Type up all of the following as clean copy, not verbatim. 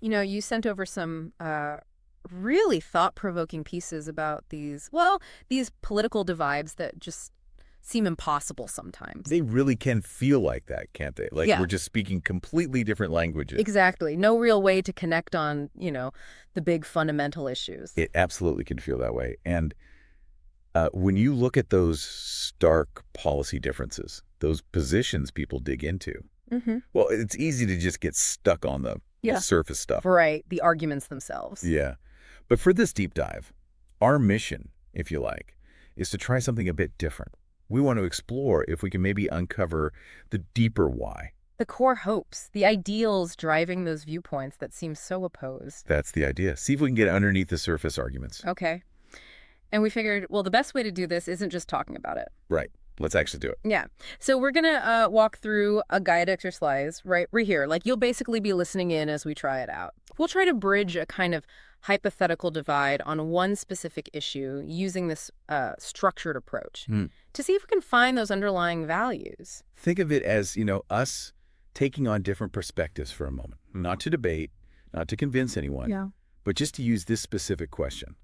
You sent over some really thought-provoking pieces about these political divides that just seem impossible sometimes. They really can feel like that, can't they? Like Yeah, we're just speaking completely different languages. exactly. No real way to connect on, the big fundamental issues. It absolutely can feel that way. And when you look at those stark policy differences, those positions people dig into, Mm-hmm. well, it's easy to just get stuck on the Yeah. surface stuff. Right. The arguments themselves. Yeah. But for this deep dive, our mission, if you like, is to try something a bit different. We want to explore if we can maybe uncover the deeper why. The core hopes, the ideals driving those viewpoints that seem so opposed. That's the idea. See if we can get underneath the surface arguments. Okay. And we figured, well, the best way to do this isn't just talking about it. Right. Let's actually do it. Yeah. So we're going to walk through a guide exercise right here. Like you'll basically be listening in as we try it out. We'll try to bridge a kind of hypothetical divide on one specific issue using this structured approach to see if we can find those underlying values. Think of it as, us taking on different perspectives for a moment. Not to debate, not to convince anyone, but just to use this specific question.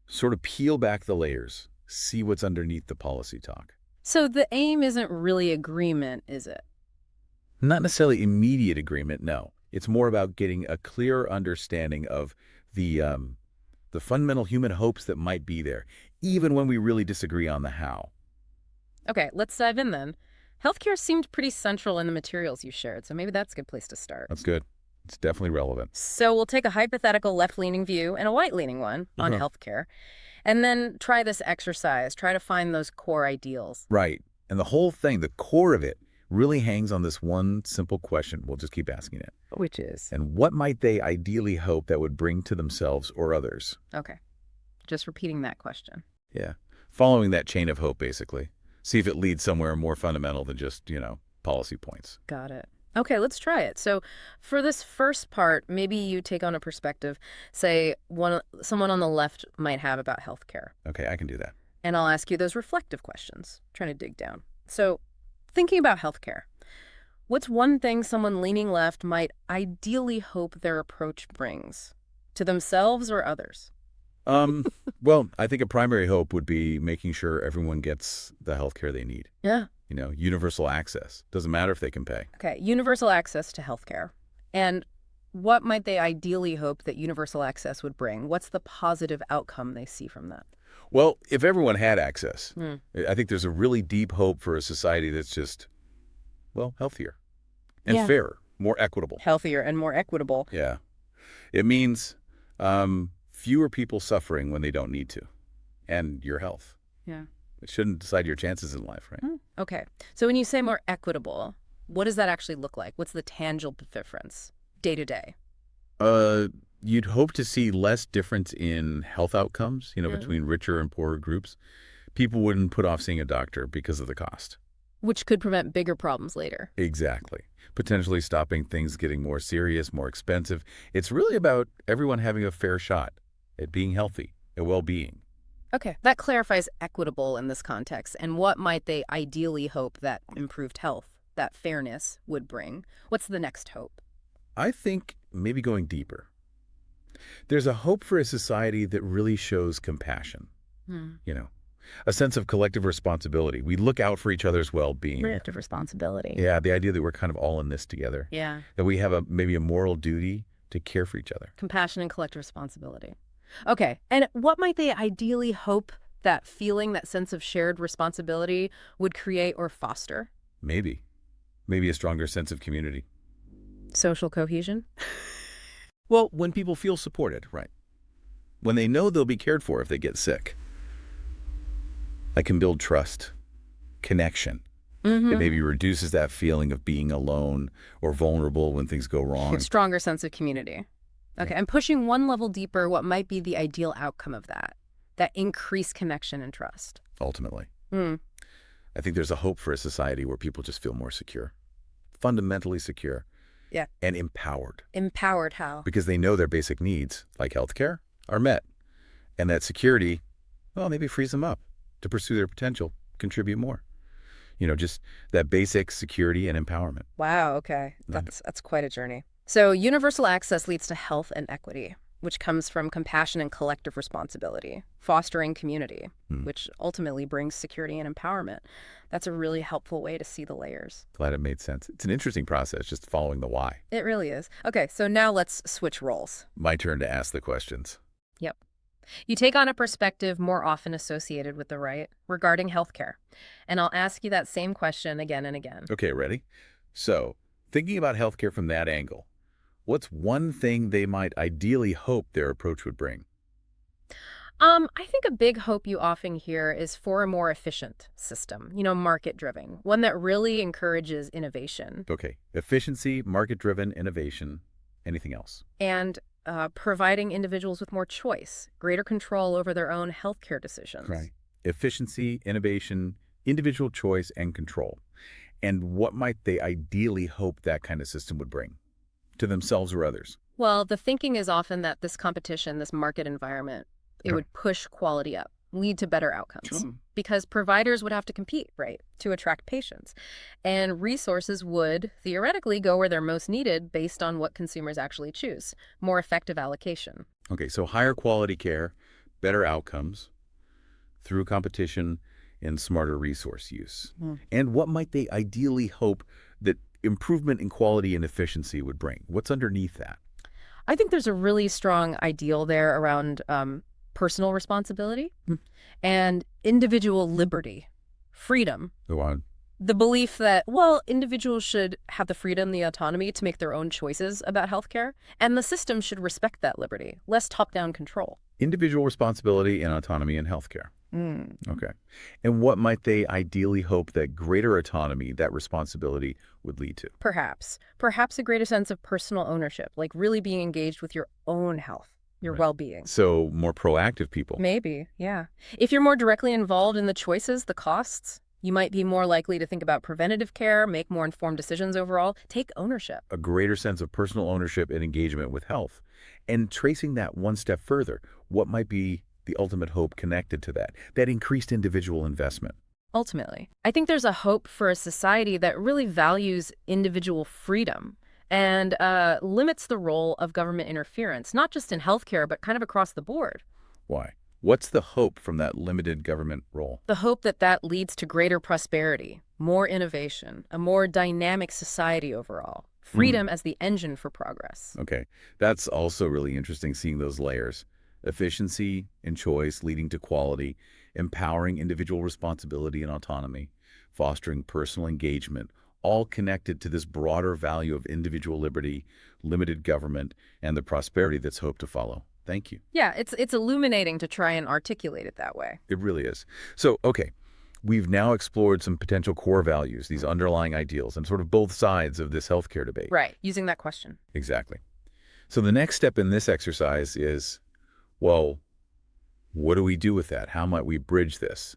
Sort of peel back the layers, see what's underneath the policy talk. So the aim isn't really agreement, is it? Not necessarily immediate agreement, no. It's more about getting a clearer understanding of the fundamental human hopes that might be there, even when we really disagree on the how. Okay, let's dive in then. Healthcare seemed pretty central in the materials you shared, so maybe that's a good place to start. That's good. It's definitely relevant. So we'll take a hypothetical left-leaning view and a right-leaning one on healthcare, and then try this exercise, try to find those core ideals. Right. And the whole thing, the core of it, really hangs on this one simple question. We'll just keep asking it. Which is? And what might they ideally hope that would bring to themselves or others? Okay. Just repeating that question. Yeah. Following that chain of hope, basically. See if it leads somewhere more fundamental than just, policy points. Got it. Okay, let's try it. So for this first part, maybe you take on a perspective, say someone on the left might have about healthcare. Okay, I can do that. And I'll ask you those reflective questions, trying to dig down. So thinking about healthcare, what's one thing someone leaning left might ideally hope their approach brings to themselves or others? Well, I think a primary hope would be making sure everyone gets the healthcare they need. Yeah. Universal access. Doesn't matter if they can pay. Okay, universal access to healthcare. And what might they ideally hope that universal access would bring? What's the positive outcome they see from that? Well, if everyone had access, I think there's a really deep hope for a society that's just, healthier and fairer, more equitable. Healthier and more equitable. Yeah. It means fewer people suffering when they don't need to, and your health. Yeah. It shouldn't decide your chances in life, right? Okay. So when you say more equitable, what does that actually look like? What's the tangible difference day to day? You'd hope to see less difference in health outcomes, between richer and poorer groups. People wouldn't put off seeing a doctor because of the cost. Which could prevent bigger problems later. Exactly. Potentially stopping things getting more serious, more expensive. It's really about everyone having a fair shot at being healthy, at well-being. Okay, that clarifies equitable in this context. And what might they ideally hope that improved health, that fairness, would bring? What's the next hope? I think maybe going deeper. There's a hope for a society that really shows compassion, a sense of collective responsibility. We look out for each other's well-being. Collective responsibility. Yeah, the idea that we're kind of all in this together. Yeah. That we have maybe a moral duty to care for each other. Compassion and collective responsibility. Okay, and what might they ideally hope that feeling, that sense of shared responsibility would create or foster? Maybe a stronger sense of community. Social cohesion? Well, when people feel supported, right? When they know they'll be cared for if they get sick. That can build trust, connection. It maybe reduces that feeling of being alone or vulnerable when things go wrong. A stronger sense of community. Okay, I'm pushing one level deeper. What might be the ideal outcome of that increased connection and trust? Ultimately. I think there's a hope for a society where people just feel more secure, fundamentally secure. Yeah. And empowered. Empowered how? Because they know their basic needs, like healthcare, are met. And that security, maybe frees them up to pursue their potential, contribute more. Just that basic security and empowerment. Wow, okay. That's quite a journey. So universal access leads to health and equity, which comes from compassion and collective responsibility, fostering community, Hmm. which ultimately brings security and empowerment. That's a really helpful way to see the layers. Glad it made sense. It's an interesting process, just following the why. It really is. Okay, so now let's switch roles. My turn to ask the questions. Yep. You take on a perspective more often associated with the right regarding healthcare. And I'll ask you that same question again and again. Okay, ready? So, thinking about healthcare from that angle, what's one thing they might ideally hope their approach would bring? I think a big hope you often hear is for a more efficient system, market-driven, one that really encourages innovation Okay, efficiency, market-driven innovation, anything else? and providing individuals with more choice, greater control over their own healthcare decisions. Right. Efficiency, innovation, individual choice, and control. And what might they ideally hope that kind of system would bring to themselves or others? Well, the thinking is often that this competition, this market environment, it Yeah. would push quality up, lead to better outcomes. Sure. Because providers would have to compete, right, to attract patients. And resources would theoretically go where they're most needed based on what consumers actually choose. More effective allocation. Okay, so higher quality care, better outcomes through competition and smarter resource use. Hmm. And what might they ideally hope that improvement in quality and efficiency would bring? What's underneath that? I think there's a really strong ideal there around personal responsibility Hmm. and individual liberty, freedom. Go on. The belief that, well, individuals should have the freedom, the autonomy to make their own choices about healthcare, and the system should respect that liberty, less top-down control. Individual responsibility and autonomy in healthcare. Mm. Okay. And what might they ideally hope that greater autonomy, that responsibility, would lead to? Perhaps a greater sense of personal ownership, like really being engaged with your own health, your Right. well-being. So more proactive people. Maybe, yeah. If you're more directly involved in the choices, the costs, you might be more likely to think about preventative care, make more informed decisions overall, take ownership. A greater sense of personal ownership and engagement with health. And tracing that one step further, what might be the ultimate hope connected to that increased individual investment? Ultimately, I think there's a hope for a society that really values individual freedom and limits the role of government interference, not just in healthcare, but kind of across the board. Why? What's the hope from that limited government role? The hope that that leads to greater prosperity, more innovation, a more dynamic society overall, freedom as the engine for progress. Okay, that's also really interesting, seeing those layers. Efficiency and choice leading to quality, empowering individual responsibility and autonomy, fostering personal engagement, all connected to this broader value of individual liberty, limited government, and the prosperity that's hoped to follow. Thank you. Yeah, it's illuminating to try and articulate it that way. It really is. So, okay, we've now explored some potential core values, these underlying ideals, and sort of both sides of this healthcare debate. Right, using that question. Exactly. So the next step in this exercise is, well, what do we do with that? How might we bridge this?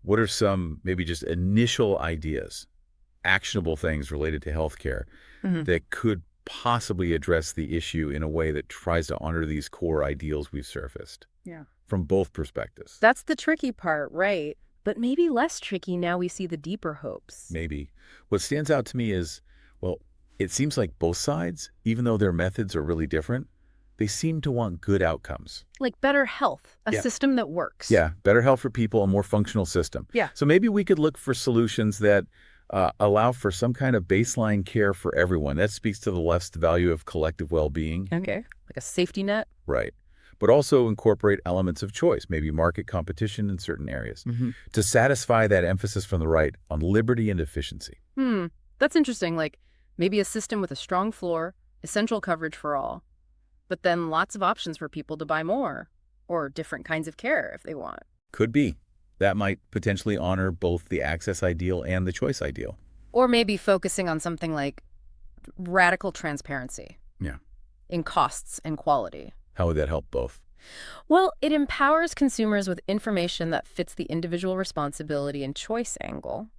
What are some maybe just initial ideas, actionable things related to healthcare that could possibly address the issue in a way that tries to honor these core ideals we've surfaced Yeah. from both perspectives? That's the tricky part, right? But maybe less tricky now we see the deeper hopes. Maybe. What stands out to me is, well, it seems like both sides, even though their methods are really different, they seem to want good outcomes. Like better health, a Yeah. system that works. Yeah, better health for people, a more functional system. Yeah. So maybe we could look for solutions that allow for some kind of baseline care for everyone. That speaks to the left's value of collective well-being. Okay. Like a safety net. Right. But also incorporate elements of choice, maybe market competition in certain areas, to satisfy that emphasis from the right on liberty and efficiency. That's interesting. Like maybe a system with a strong floor, essential coverage for all, but then lots of options for people to buy more or different kinds of care if they want. Could be. That might potentially honor both the access ideal and the choice ideal. Or maybe focusing on something like radical transparency. Yeah. In costs and quality. How would that help both? Well, it empowers consumers with information that fits the individual responsibility and choice angle,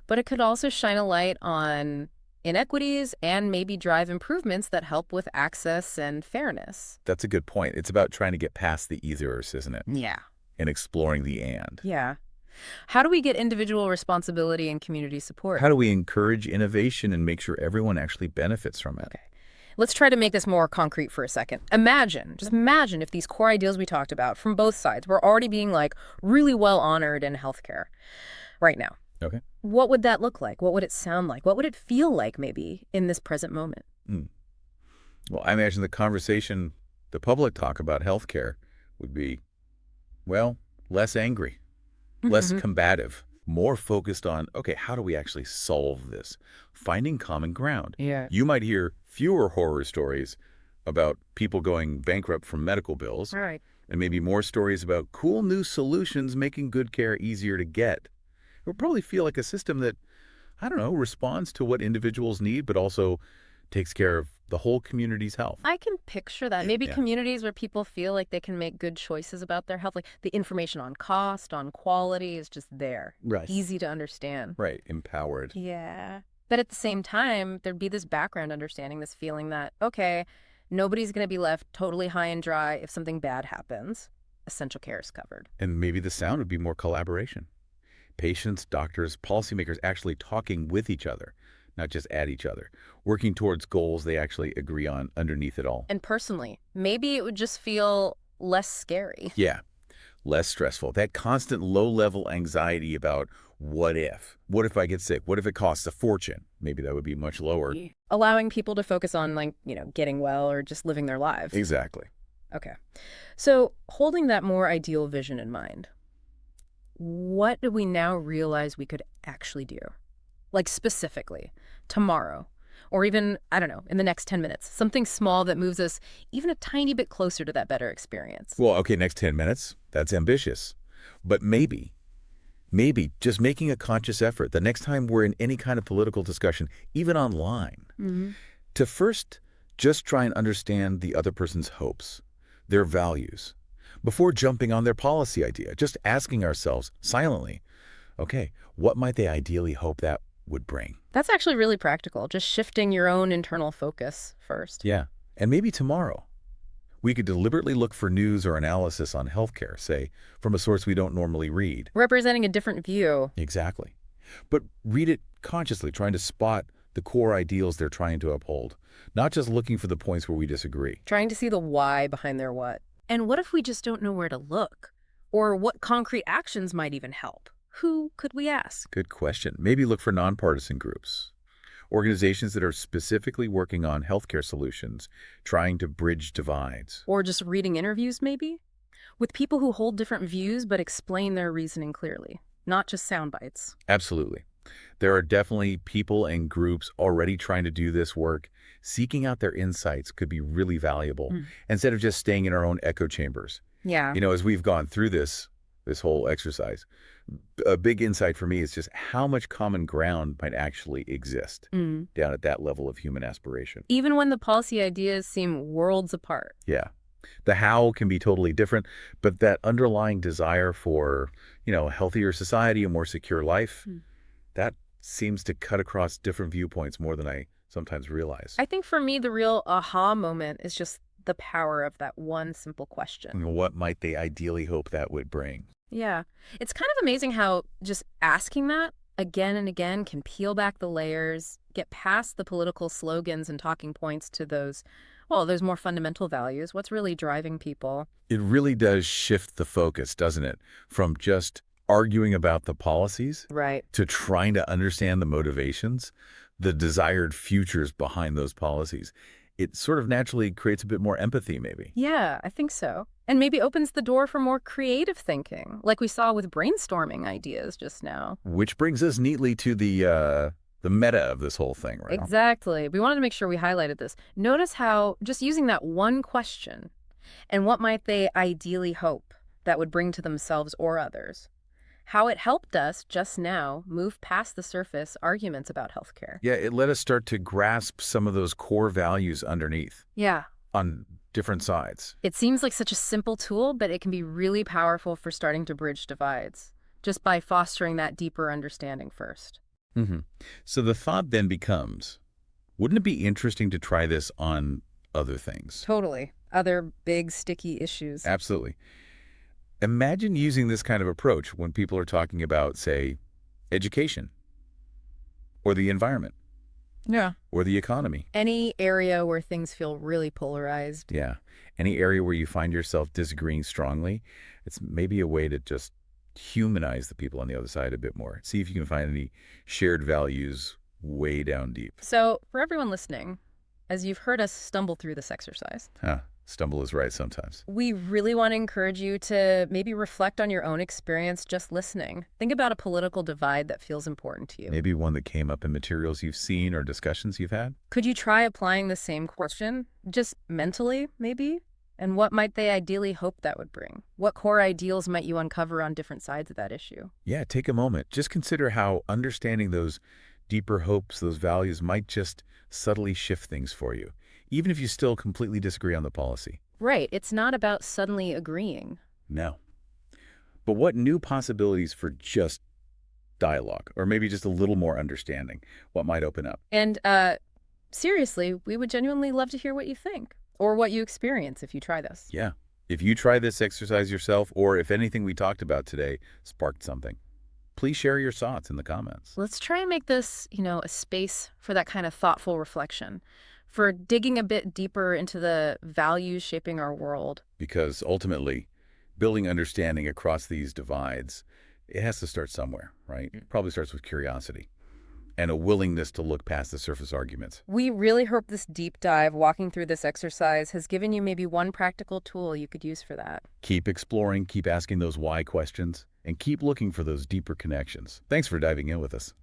but it could also shine a light on inequities and maybe drive improvements that help with access and fairness. That's a good point. It's about trying to get past the either's, isn't it? Yeah. And exploring the and. Yeah. How do we get individual responsibility and community support? How do we encourage innovation and make sure everyone actually benefits from it? Okay. Let's try to make this more concrete for a second. Imagine, just imagine if these core ideals we talked about from both sides were already being like really well honored in healthcare right now. Okay. What would that look like? What would it sound like? What would it feel like maybe in this present moment? Mm. Well, I imagine the conversation the public talk about healthcare would be, well, less angry, less combative, more focused on, okay, how do we actually solve this? Finding common ground. Yeah. You might hear fewer horror stories about people going bankrupt from medical bills, All right. and maybe more stories about cool new solutions making good care easier to get. It will probably feel like a system that, I don't know, responds to what individuals need, but also takes care of the whole community's health. I can picture that. Maybe Yeah. communities where people feel like they can make good choices about their health. Like the information on cost, on quality is just there. Right. Easy to understand. Right. Empowered. Yeah. But at the same time, there'd be this background understanding, this feeling that, okay, nobody's going to be left totally high and dry if something bad happens. Essential care is covered. And maybe the sound would be more collaboration. Patients, doctors, policymakers actually talking with each other, not just at each other, working towards goals they actually agree on underneath it all. And personally, maybe it would just feel less scary. Yeah, less stressful. That constant low-level anxiety about what if? What if I get sick? What if it costs a fortune? Maybe that would be much lower. Allowing people to focus on, like, getting well or just living their lives. Exactly. Okay. So holding that more ideal vision in mind, what do we now realize we could actually do? Like specifically, tomorrow, or even, I don't know, in the next 10 minutes, something small that moves us even a tiny bit closer to that better experience. Well, okay, next 10 minutes, that's ambitious. But maybe just making a conscious effort the next time we're in any kind of political discussion, even online, to first just try and understand the other person's hopes, their values, before jumping on their policy idea, just asking ourselves silently, okay, what might they ideally hope that would bring? That's actually really practical, just shifting your own internal focus first. Yeah, and maybe tomorrow, we could deliberately look for news or analysis on healthcare, say, from a source we don't normally read. Representing a different view. Exactly. But read it consciously, trying to spot the core ideals they're trying to uphold, not just looking for the points where we disagree. Trying to see the why behind their what. And what if we just don't know where to look? Or what concrete actions might even help? Who could we ask? Good question. Maybe look for nonpartisan groups, organizations that are specifically working on healthcare solutions, trying to bridge divides. Or just reading interviews, maybe? With people who hold different views but explain their reasoning clearly, not just sound bites. Absolutely. There are definitely people and groups already trying to do this work. Seeking out their insights could be really valuable instead of just staying in our own echo chambers. Yeah. As we've gone through this whole exercise, a big insight for me is just how much common ground might actually exist down at that level of human aspiration. Even when the policy ideas seem worlds apart. Yeah. The how can be totally different, but that underlying desire for, a healthier society, a more secure life, that seems to cut across different viewpoints more than I sometimes realize. I think for me, the real aha moment is just the power of that one simple question. What might they ideally hope that would bring? Yeah. It's kind of amazing how just asking that again and again can peel back the layers, get past the political slogans and talking points to those more fundamental values. What's really driving people? It really does shift the focus, doesn't it? From just arguing about the policies Right. to trying to understand the motivations, the desired futures behind those policies. It sort of naturally creates a bit more empathy, maybe. Yeah, I think so. And maybe opens the door for more creative thinking, like we saw with brainstorming ideas just now. Which brings us neatly to the meta of this whole thing, right? Exactly. We wanted to make sure we highlighted this. Notice how just using that one question and what might they ideally hope that would bring to themselves or others, how it helped us just now move past the surface arguments about healthcare. Yeah, it let us start to grasp some of those core values underneath Yeah. on different sides. It seems like such a simple tool, but it can be really powerful for starting to bridge divides, just by fostering that deeper understanding first. So the thought then becomes, wouldn't it be interesting to try this on other things? Totally. Other big, sticky issues. Absolutely. Imagine using this kind of approach when people are talking about, say, education or the environment Yeah. or the economy. Any area where things feel really polarized. Yeah. Any area where you find yourself disagreeing strongly, it's maybe a way to just humanize the people on the other side a bit more. See if you can find any shared values way down deep. So, for everyone listening, as you've heard us stumble through this exercise, Huh. Stumble is right sometimes. we really want to encourage you to maybe reflect on your own experience just listening. Think about a political divide that feels important to you. Maybe one that came up in materials you've seen or discussions you've had. Could you try applying the same question, just mentally, maybe? And what might they ideally hope that would bring? What core ideals might you uncover on different sides of that issue? Yeah, take a moment. Just consider how understanding those deeper hopes, those values might just subtly shift things for you, even if you still completely disagree on the policy. Right, it's not about suddenly agreeing. No. But what new possibilities for just dialogue, or maybe just a little more understanding, what might open up? And seriously, we would genuinely love to hear what you think or what you experience if you try this. Yeah. If you try this exercise yourself, or if anything we talked about today sparked something, please share your thoughts in the comments. Let's try and make this, a space for that kind of thoughtful reflection, for digging a bit deeper into the values shaping our world. Because ultimately, building understanding across these divides, it has to start somewhere, right? It probably starts with curiosity and a willingness to look past the surface arguments. We really hope this deep dive, walking through this exercise, has given you maybe one practical tool you could use for that. Keep exploring, keep asking those why questions, and keep looking for those deeper connections. Thanks for diving in with us.